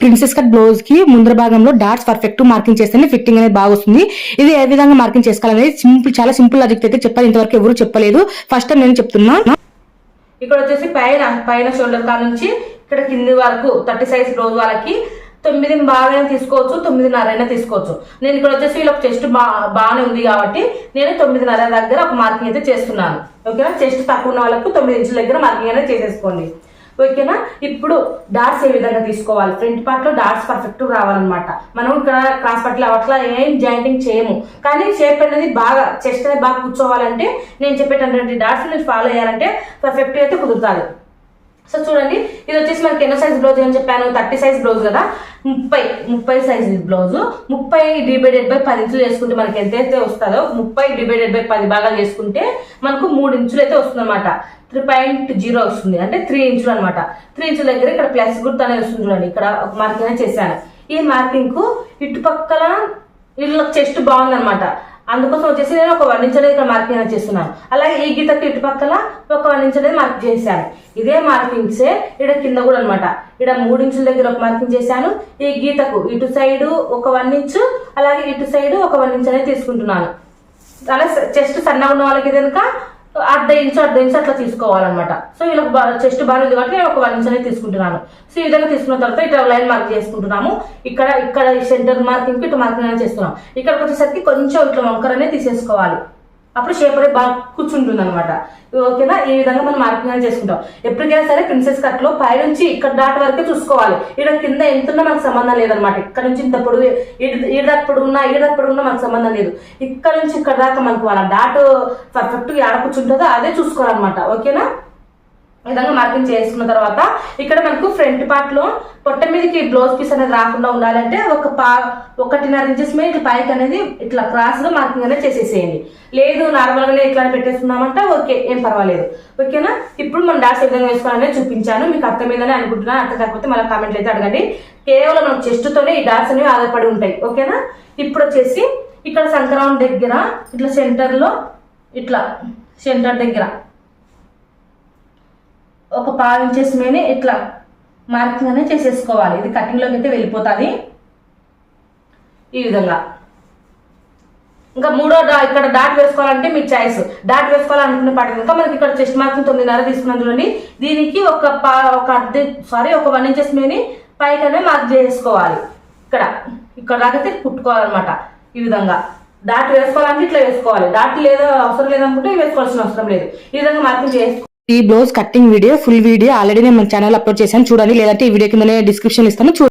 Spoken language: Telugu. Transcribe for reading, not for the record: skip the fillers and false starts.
ప్రిన్సెస్ కట్ బ్లౌజ్ కి ముందర భాగంలో డాట్స్ పర్ఫెక్ట్ మార్కింగ్ చేస్తేనే ఫిట్టింగ్ అనేది బాగా వస్తుంది. ఇది ఏ విధంగా మార్కింగ్ చేసుకోవాలనేది చాలా సింపుల్ లాజిక్ అయితే చెప్పాలి. ఇంతవరకు ఎవరు చెప్పలేదు, ఫస్ట్ టైం నేను చెప్తున్నా. ఇక్కడ వచ్చేసి పైన షోల్డర్ కా నుంచి ఇక్కడ కింది వరకు 30 సైజ్ బ్లౌజ్ వాళ్ళకి 9 బాగా తీసుకోవచ్చు, 9.5 తీసుకోవచ్చు. నేను ఇక్కడ వచ్చేసి వీళ్ళకి చెస్ట్ బాగానే ఉంది కాబట్టి నేను 9.5 దగ్గర ఒక మార్కింగ్ అయితే చేస్తున్నాను. ఓకేనా, చెస్ట్ తక్కువ ఉన్న వాళ్ళకు 9 ఇంచుల దగ్గర మార్కింగ్ అనేది చేసేసుకోండి. ఓకేనా, ఇప్పుడు డాట్స్ ఏ విధంగా తీసుకోవాలి, ఫ్రంట్ పార్ట్ లో డాట్స్ పర్ఫెక్ట్ రావాలన్నమాట. మనం ఇక్కడ క్రాస్ పార్ట్ లో అట్లా ఏం జాయింటింగ్ చేయము, కానీ షేప్ అనేది బాగా చెస్ట్ అనేది బాగా కూర్చోవాలంటే నేను చెప్పేటటువంటి డాట్స్ నుంచి ఫాలో అయ్యారంటే పర్ఫెక్ట్ అయితే కుదురుతుంది. సో చూడండి, ఇది వచ్చేసి మనకి ఎన్నో సైజ్ బ్లౌజ్ అని చెప్పాను, 30 సైజ్ బ్లౌజ్ కదా. 30 సైజ్ బ్లౌజ్ 30/10 ఇంచులు చేసుకుంటే మనకి ఎంతైతే వస్తుందో 30/10 భాగాలు చేసుకుంటే మనకు 3 ఇంచులు అయితే వస్తుంది అనమాట. 3.0 వస్తుంది, అంటే 3 ఇంచులు అనమాట. 3 ఇంచుల దగ్గర ఇక్కడ ప్లస్ గుర్తు అనేది వస్తుంది చూడండి. ఇక్కడ ఒక మార్కింగ్ అనేది చేశాను. ఈ మార్కింగ్ కు ఇటుపక్కల వీళ్ళ చెస్ట్ బాగుంది అనమాట, అందుకోసం వచ్చేసి నేను ఒక 1 ఇంచ్ అనేది ఇక్కడ మార్కింగ్ అనేది చేస్తున్నాను. అలాగే ఈ గీతకి ఇటుపక్కల ఒక 1 ఇంచ్ అనేది మార్క్ చేశాను. ఇదే మార్కింగ్సే ఇక్కడ కింద కూడా అనమాట. ఇక్కడ 3 ఇంచుల దగ్గర ఒక మార్కింగ్ చేశాను. ఈ గీతకు ఇటు సైడ్ ఒక 1 ఇంచ్, అలాగే ఇటు సైడ్ ఒక 1 ఇంచ్ అనేది తీసుకుంటున్నాను. అలా చెస్ట్ సన్నగా ఉన్న వాళ్ళకి కనుక అర్ధ ఇంచు అట్లా తీసుకోవాలన్నమాట. సో వీళ్ళకి చెస్ట్ బాగా ఉంది కాబట్టి నేను ఒక 1 ఇంచ్ అనేది తీసుకుంటున్నాను. సో ఈ విధంగా తీసుకున్న తర్వాత ఇట్లా లైన్ మార్క్ చేసుకుంటున్నాము. ఇక్కడ సెంటర్ మార్కింగ్ ఇటు మార్కింగ్ అనేది చేస్తున్నాం. ఇక్కడికి వచ్చేసరికి కొంచెం ఇట్లా వంకర అనేది తీసేసుకోవాలి, అప్పుడు షేప్ అనేది బాగా కూర్చుంటుంది అనమాట. ఓకేనా, ఈ విధంగా మనం మార్కింగ్ అనేది చేసుకుంటాం. ఎప్పటికైనా సరే ప్రిన్సెస్ కట్ లో పై నుంచి ఇక్కడ డాట్ వరకే చూసుకోవాలి. ఇక్కడ కింద ఎంతున్నా మనకు సంబంధం లేదనమాట. ఇక్కడ నుంచి ఇంత పొడుగు ఈడదాకా పొడుగున్నా మనకు సంబంధం లేదు. ఇక్కడ నుంచి ఇక్కడ దాకా మనకు వాళ్ళ డాట్ పర్ఫెక్ట్ గా ఆడ కూర్చుంటుందో అదే చూసుకోవాలన్నమాట. ఓకేనా, ఈ విధంగా మార్కింగ్ చేసుకున్న తర్వాత ఇక్కడ మనకు ఫ్రంట్ పార్ట్ లో పొట్ట మీదకి బ్లౌజ్ పీస్ అనేది రాకుండా ఉండాలంటే 1.5 ఇంచెస్ మీద ఇట్లా పైకి అనేది ఇట్లా క్రాస్ గా మార్కింగ్ అనేది చేసేసేయండి. లేదు నార్మల్ గానే ఇట్లా పెట్టేసుకున్నామంటే ఓకే, ఏం పర్వాలేదు. ఓకేనా, ఇప్పుడు మనం డాట్స్ ఏ విధంగా వేసుకోవాలనేది చూపించాను, మీకు అర్థమైందని అనుకుంటున్నాను. అర్థం కాకపోతే మళ్ళీ కామెంట్లు అయితే అడగండి. కేవలం మనం చెస్ట్ తోనే ఈ డాట్స్ అనేవి ఆధారపడి ఉంటాయి. ఓకేనా, ఇప్పుడు వచ్చేసి ఇక్కడ సంక్రమణ దగ్గర ఇట్లా సెంటర్ దగ్గర ఒక 1/2 ఇంచెస్ మీద ఇట్లా మార్కింగ్ అనేది చేసేసుకోవాలి. ఇది కటింగ్ లోకి అయితే వెళ్ళిపోతుంది ఈ విధంగా. ఇంకా ఇక్కడ డాట్ వేసుకోవాలంటే మీ చాయిస్. డాట్ వేసుకోవాలనుకునే పాట కనుక మనకి ఇక్కడ చెస్ట్ మార్కింగ్ 9.5 తీసుకున్నాం చూడండి. దీనికి ఒక 1 ఇంచెస్ మీద పైకి అనేది మార్క్ చేసుకోవాలి. ఇక్కడ దాకైతే కుట్టుకోవాలన్నమాట. ఈ విధంగా డాట్ వేసుకోవాలంటే ఇట్లా వేసుకోవాలి. డాట్ లేదా అవసరం లేదనుకుంటే వేసుకోవాల్సిన అవసరం లేదు. ఈ విధంగా మార్కింగ్ చేసుకోవాలి. ఈ blouse cutting video full video already నేను మన ఛానల్ అప్లోడ్ చేశాను, చూడండి. లేదంటే ఈ వీడియో కింద డిస్క్రిప్షన్ ఇస్తాను.